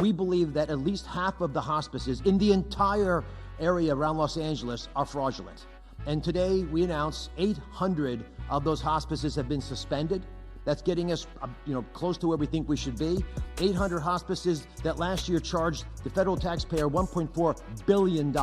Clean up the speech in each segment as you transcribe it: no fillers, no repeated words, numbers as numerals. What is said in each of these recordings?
We believe that at least half of the hospices in the entire area around Los Angeles are fraudulent. And today we announced 800 of those hospices have been suspended. That's getting us, close to where we think we should be. 800 hospices that last year charged the federal taxpayer $1.4 billion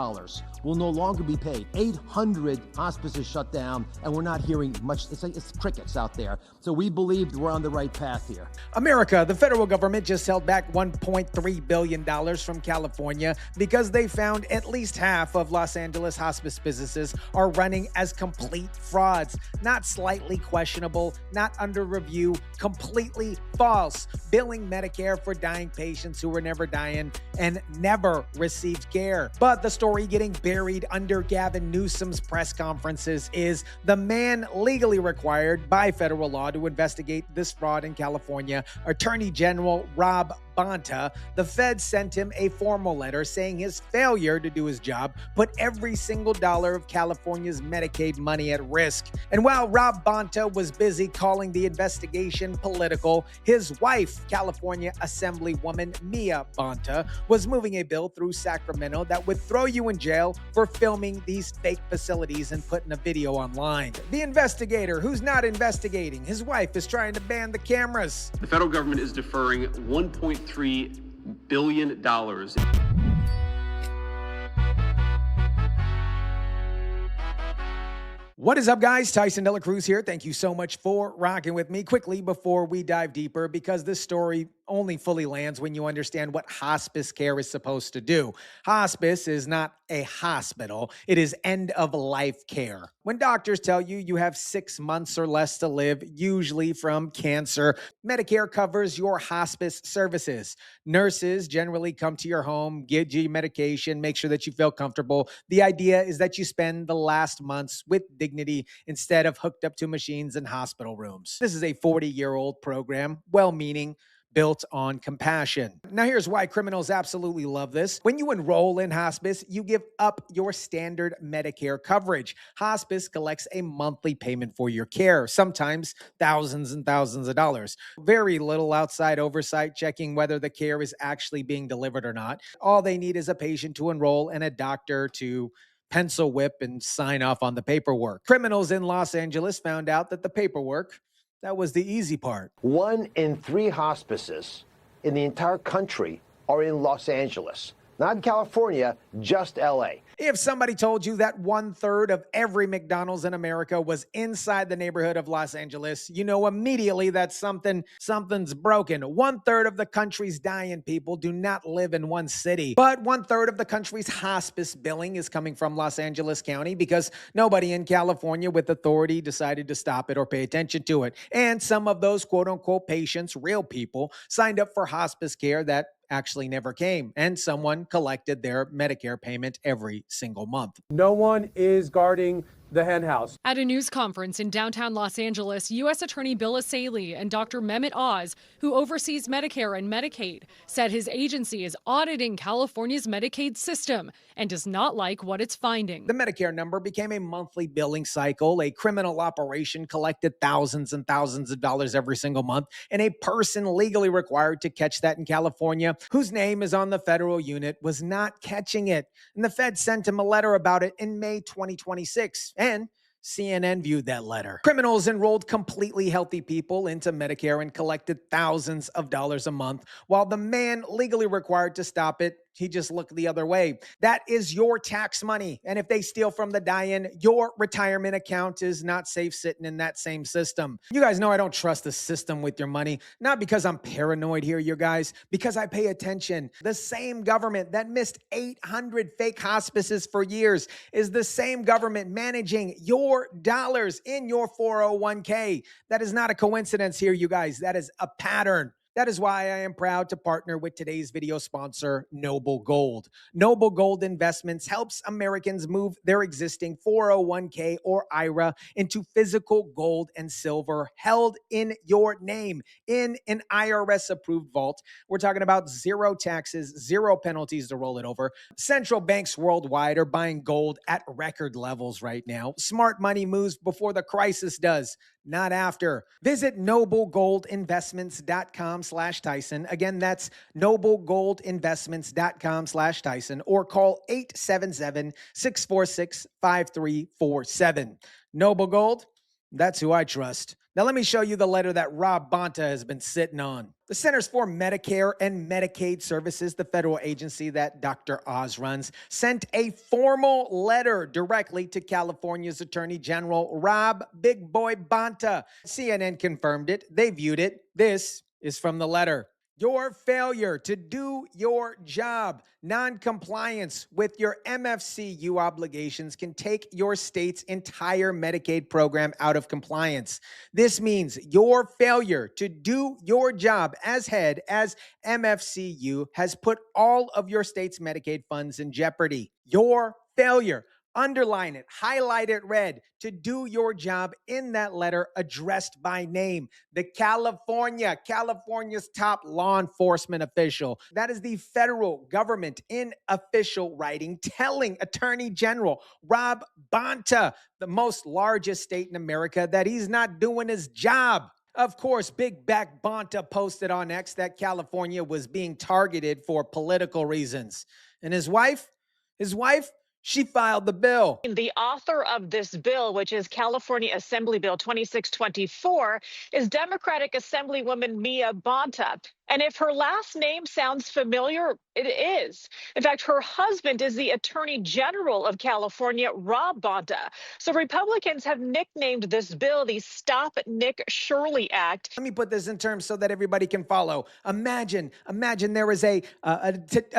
will no longer be paid. 800 hospices shut down, and we're not hearing much. It's crickets out there. So we believe we're on the right path here. America, the federal government just held back $1.3 billion from California because they found at least half of Los Angeles hospice businesses are running as complete frauds. Not slightly questionable, not under review, completely false. Billing Medicare for dying patients who were never dying and never received care. But the story getting buried under Gavin Newsom's press conferences is the man legally required by federal law to investigate this fraud in California, Attorney General Rob Bonta. The feds sent him a formal letter saying his failure to do his job put every single dollar of California's Medicaid money at risk. And while Rob Bonta was busy calling the investigation political, his wife, California Assemblywoman Mia Bonta, was moving a bill through Sacramento that would throw you in jail for filming these fake facilities and putting a video online. The investigator who's not investigating, his wife, is trying to ban the cameras. The federal government is deferring $1.3 billion. What is up, guys? Tyson DeLaCruz here. Thank you so much for rocking with me. Quickly, before we dive deeper, because this story only fully lands when you understand what hospice care is supposed to do. Hospice is not a hospital. It is end-of-life care. When doctors tell you you have 6 months or less to live, usually from cancer, Medicare covers your hospice services. Nurses generally come to your home, give you medication, make sure that you feel comfortable. The idea is that you spend the last months with dignity instead of hooked up to machines in hospital rooms. This is a 40-year-old program, well-meaning, built on compassion. Now, here's why criminals absolutely love this. When you enroll in hospice, you give up your standard Medicare coverage. Hospice collects a monthly payment for your care, sometimes thousands and thousands of dollars. Very little outside oversight checking whether the care is actually being delivered or not. All they need is a patient to enroll and a doctor to pencil whip and sign off on the paperwork. Criminals in Los Angeles found out that the paperwork, that was the easy part. 1 in 3 hospices in the entire country are in Los Angeles. Not in California, just LA. If somebody told you that 1/3 of every McDonald's in America was inside the neighborhood of Los Angeles, you know immediately that something's broken. 1/3 of the country's dying people do not live in one city. But 1/3 of the country's hospice billing is coming from Los Angeles County because nobody in California with authority decided to stop it or pay attention to it. And some of those quote-unquote patients, real people, signed up for hospice care that actually never came, and someone collected their Medicare payment every single month. No one is guarding the hen house. At a news conference in downtown Los Angeles, U.S. Attorney Bill Asaley and Dr. Mehmet Oz, who oversees Medicare and Medicaid, said his agency is auditing California's Medicaid system and does not like what it's finding. The Medicare number became a monthly billing cycle. A criminal operation collected thousands and thousands of dollars every single month, and a person legally required to catch that in California, whose name is on the federal unit, was not catching it. And the Fed sent him a letter about it in May 2026. And CNN viewed that letter. Criminals enrolled completely healthy people into Medicare and collected thousands of dollars a month, while the man legally required to stop it, he just looked the other way. That is your tax money. And if they steal from the die-in, your retirement account is not safe sitting in that same system. You guys know I don't trust the system with your money, not because I'm paranoid here, you guys, because I pay attention. The same government that missed 800 fake hospices for years is the same government managing your dollars in your 401k. That is not a coincidence here, you guys. That is a pattern. That is why I am proud to partner with today's video sponsor, Noble Gold. Noble Gold Investments helps Americans move their existing 401k or IRA into physical gold and silver held in your name in an IRS-approved vault. We're talking about zero taxes, zero penalties to roll it over. Central banks worldwide are buying gold at record levels right now. Smart money moves before the crisis does, not after. Visit noblegoldinvestments.com/Tyson. Again, that's noblegoldinvestments.com/Tyson, or call 877-646-5347. Noble Gold, that's who I trust. Now let me show you the letter that Rob Bonta has been sitting on. The Centers for Medicare and Medicaid Services, the federal agency that Dr. Oz runs, sent a formal letter directly to California's Attorney General, Rob Big Boy Bonta. CNN confirmed it. They viewed it. This is from the letter. Your failure to do your job, non-compliance with your MFCU obligations can take your state's entire Medicaid program out of compliance. This means your failure to do your job as head as MFCU has put all of your state's Medicaid funds in jeopardy. Your failure. Underline it, highlight it red, to do your job in that letter addressed by name. The California's top law enforcement official. That is the federal government in official writing telling Attorney General Rob Bonta, the most largest state in America, that he's not doing his job. Of course, Big Back Bonta posted on X that California was being targeted for political reasons. And his wife, she filed the bill. The author of this bill, which is California Assembly Bill 2624, is Democratic Assemblywoman Mia Bonta. And if her last name sounds familiar, it is. In fact, her husband is the Attorney General of California, Rob Bonta. So Republicans have nicknamed this bill the Stop Nick Shirley Act. Let me put this in terms so that everybody can follow. Imagine there is a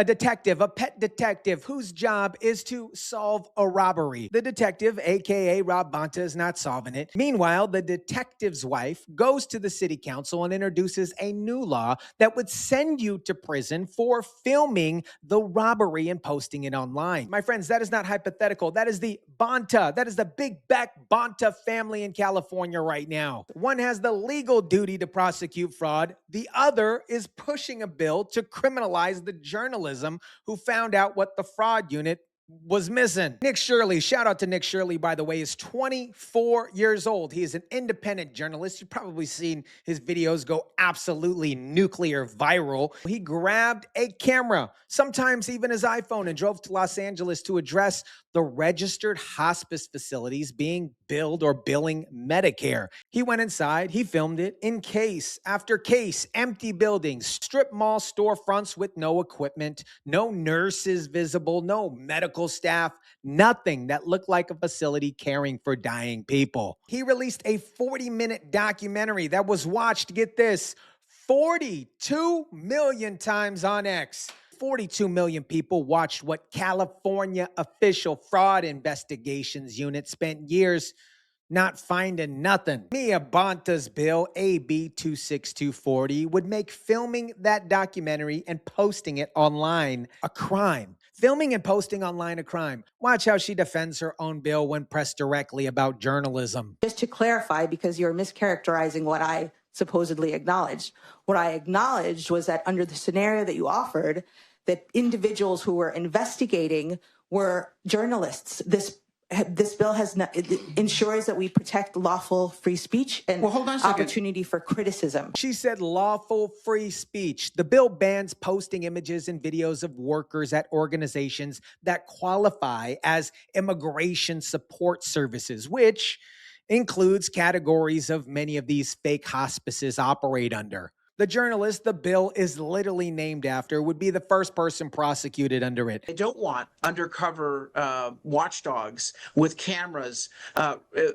detective, a pet detective, whose job is to solve a robbery. The detective, aka Rob Bonta, is not solving it. Meanwhile, the detective's wife goes to the city council and introduces a new law that would send you to prison for filming the robbery and posting it online. My friends, that is not hypothetical. That is the Bonta. That is the Big Back Bonta family in California right now. One has the legal duty to prosecute fraud. The other is pushing a bill to criminalize the journalism who found out what the fraud unit was missing. Nick Shirley, shout out to Nick Shirley, by the way, is 24 years old. He is an independent journalist. You've probably seen his videos go absolutely nuclear viral. He grabbed a camera, sometimes even his iPhone, and drove to Los Angeles to address the registered hospice facilities being billed or billing Medicare. He went inside, he filmed it in case after case, empty buildings, strip mall storefronts with no equipment, no nurses visible, no medical staff, nothing that looked like a facility caring for dying people. He released a 40-minute documentary that was watched, get this, 42 million times on X. 42 million people watched what California Official Fraud Investigations Unit spent years not finding nothing. Mia Bonta's bill, AB 26240, would make filming that documentary and posting it online a crime. Filming and posting online a crime. Watch how she defends her own bill when pressed directly about journalism. Just to clarify, because you're mischaracterizing what I supposedly acknowledged. What I acknowledged was that under the scenario that you offered, that individuals who were investigating were journalists. This bill ensures that we protect lawful free speech and opportunity for criticism. She said lawful free speech. The bill bans posting images and videos of workers at organizations that qualify as immigration support services, which includes categories of many of these fake hospices operate under. The journalist the bill is literally named after would be the first person prosecuted under it. They don't want undercover watchdogs with cameras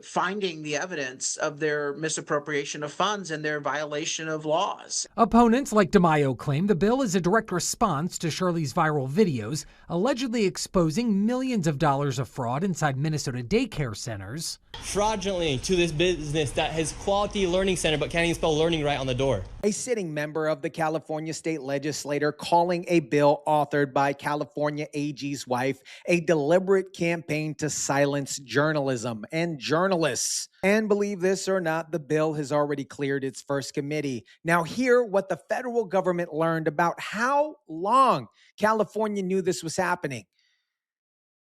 finding the evidence of their misappropriation of funds and their violation of laws. Opponents like DeMaio claim the bill is a direct response to Shirley's viral videos, allegedly exposing millions of dollars of fraud inside Minnesota daycare centers. Fraudulently to this business that has quality learning center but can't even spell learning right on the door. A sitting member of the California state legislature calling a bill authored by California AG's wife a deliberate campaign to silence journalism and journalists. And believe this or not, the bill has already cleared its first committee. Now hear what the federal government learned about how long California knew this was happening.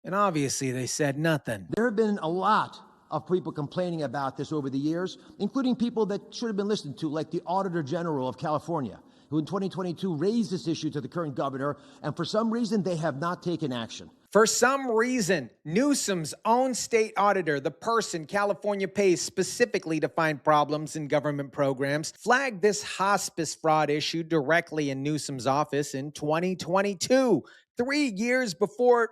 And obviously they said nothing. There have been a lot of people complaining about this over the years, including people that should have been listened to, like the Auditor General of California, who in 2022 raised this issue to the current governor, and for some reason they have not taken action. For some reason, Newsom's own state auditor, the person California pays specifically to find problems in government programs, flagged this hospice fraud issue directly in Newsom's office in 2022, 3 years before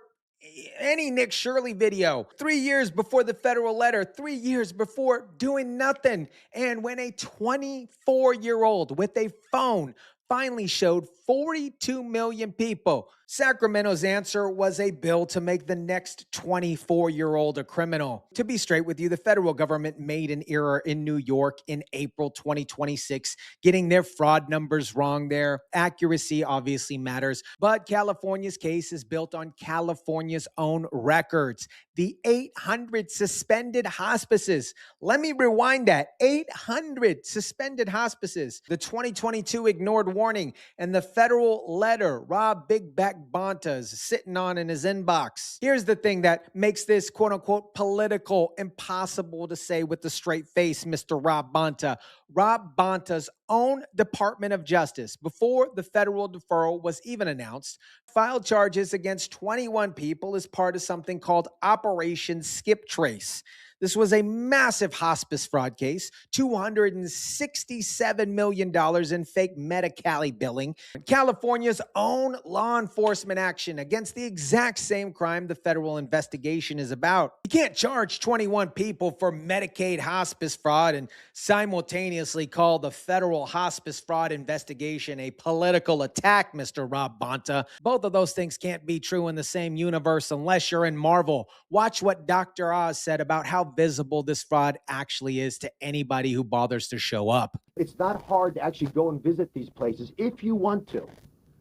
any Nick Shirley video, 3 years before the federal letter, 3 years before doing nothing. And when a 24-year-old with a phone finally showed 42 million people, Sacramento's answer was a bill to make the next 24-year-old a criminal. To be straight with you, the federal government made an error in New York in April 2026, getting their fraud numbers wrong there. Accuracy obviously matters, but California's case is built on California's own records. The 800 suspended hospices. Let me rewind that. 800 suspended hospices. The 2022 ignored warning and the federal letter Rob Big Back Bonta is sitting on in his inbox. Here's the thing that makes this quote unquote political impossible to say with a straight face, Mr. Rob Bonta. Rob Bonta's own Department of Justice, before the federal deferral was even announced, filed charges against 21 people as part of something called Operation Skip Trace. This was a massive hospice fraud case, $267 million in fake Medi-Cal billing, California's own law enforcement action against the exact same crime the federal investigation is about. You can't charge 21 people for Medicaid hospice fraud and simultaneously call the federal hospice fraud investigation a political attack, Mr. Rob Bonta. Both of those things can't be true in the same universe unless you're in Marvel. Watch what Dr. Oz said about how visible this fraud actually is to anybody who bothers to show up. It's not hard to actually go and visit these places if you want to.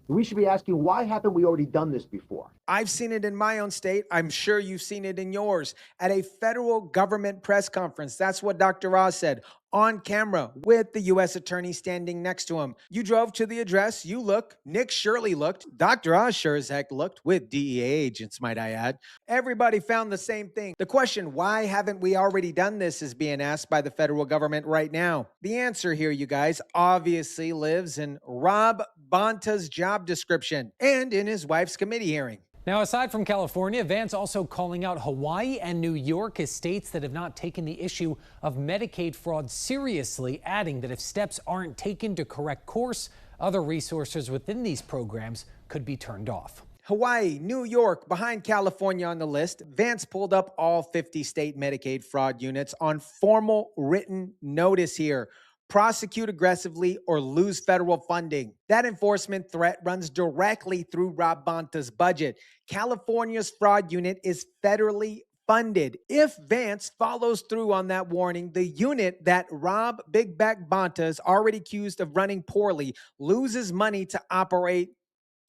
We should be asking, why haven't we already done this before? I've seen it in my own state. I'm sure you've seen it in yours. At a federal government press conference, that's what Dr. Oz said, on camera with the U.S. attorney standing next to him. You drove to the address, you look, Nick Shirley looked, Dr. Oz sure as heck looked, with DEA agents, might I add. Everybody found the same thing. The question, why haven't we already done this, is being asked by the federal government right now. The answer here, you guys, obviously lives in Rob Bonta's job description and in his wife's committee hearing. Now, aside from California, Vance also calling out Hawaii and New York as states that have not taken the issue of Medicaid fraud seriously, adding that if steps aren't taken to correct course, other resources within these programs could be turned off. Hawaii, New York, behind California on the list. Vance pulled up all 50 state Medicaid fraud units on formal written notice here. Prosecute aggressively or lose federal funding. That enforcement threat runs directly through Rob Bonta's budget. California's fraud unit is federally funded. If Vance follows through on that warning, the unit that Rob Big Back Bonta is already accused of running poorly loses money to operate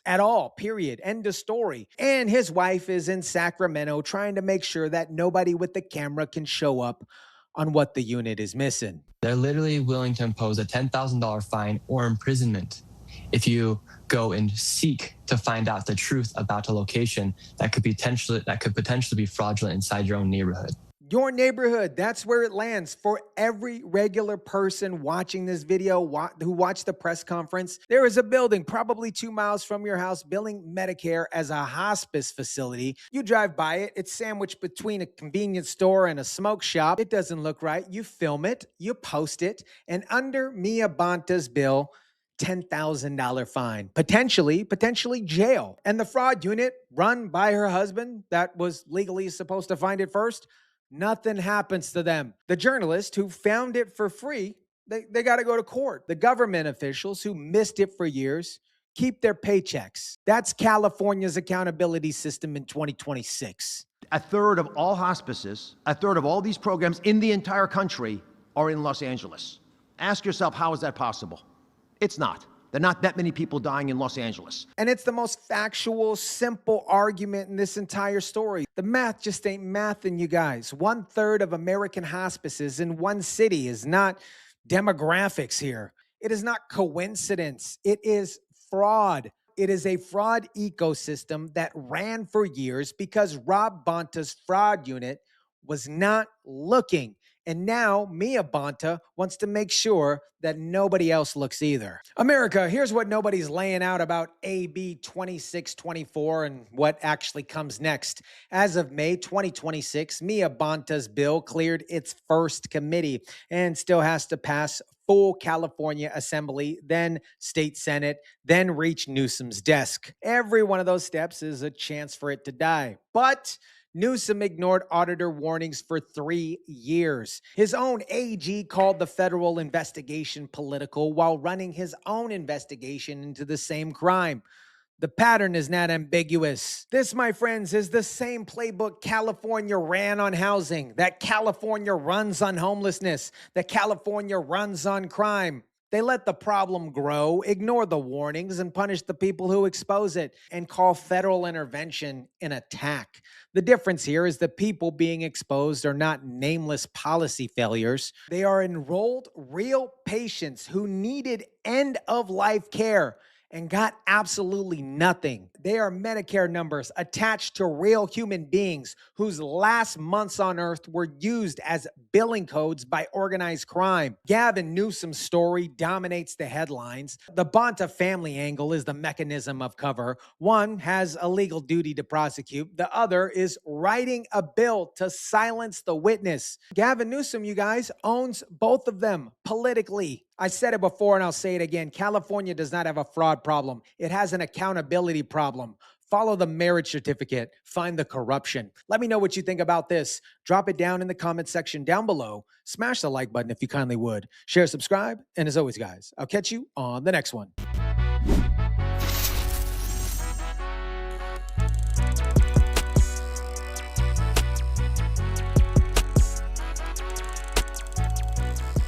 at all, period. End of story. And his wife is in Sacramento trying to make sure that nobody with the camera can show up on what the unit is missing. They're literally willing to impose a $10,000 fine or imprisonment if you go and seek to find out the truth about a location that could potentially be fraudulent inside your own neighborhood. Your neighborhood, that's where it lands. For every regular person watching this video who watched the press conference, there is a building probably 2 miles from your house billing Medicare as a hospice facility. You drive by it, it's sandwiched between a convenience store and a smoke shop. It doesn't look right. You film it, you post it, and under Mia Bonta's bill, $10,000 fine, potentially jail. And the fraud unit run by her husband that was legally supposed to find it first, nothing happens to them. The journalist who found it for free, they got to go to court. The government officials who missed it for years keep their paychecks. That's California's accountability system in 2026. A third of all hospices, a third of all these programs in the entire country are in Los Angeles. Ask yourself, how is that possible? It's not. There are not that many people dying in Los Angeles. And it's the most factual, simple argument in this entire story. The math just ain't mathing, you guys. 1/3 of American hospices in one city is not demographics here. It is not coincidence. It is fraud. It is a fraud ecosystem that ran for years because Rob Bonta's fraud unit was not looking. And now Mia Bonta wants to make sure that nobody else looks either. America, here's what nobody's laying out about AB 2624 and what actually comes next. As of May 2026, Mia Bonta's bill cleared its first committee and still has to pass full California Assembly, then State Senate, then reach Newsom's desk. Every one of those steps is a chance for it to die. But Newsom ignored auditor warnings for 3 years. His own AG called the federal investigation political while running his own investigation into the same crime. The pattern is not ambiguous. This, my friends, is the same playbook California ran on housing, that California runs on homelessness, that California runs on crime. They let the problem grow, ignore the warnings, and punish the people who expose it, and call federal intervention an attack. The difference here is the people being exposed are not nameless policy failures. They are enrolled real patients who needed end-of-life care and got absolutely nothing. They are Medicare numbers attached to real human beings whose last months on earth were used as billing codes by organized crime. Gavin Newsom's story dominates the headlines. The Bonta family angle is the mechanism of cover. One has a legal duty to prosecute. The other is writing a bill to silence the witness. Gavin Newsom, you guys, owns both of them politically. I said it before and I'll say it again. California does not have a fraud problem. It has an accountability problem. Follow the marriage certificate. Find the corruption. Let me know what you think about this. Drop it down in the comment section down below. Smash the like button if you kindly would. Share, subscribe, and as always, guys, I'll catch you on the next one.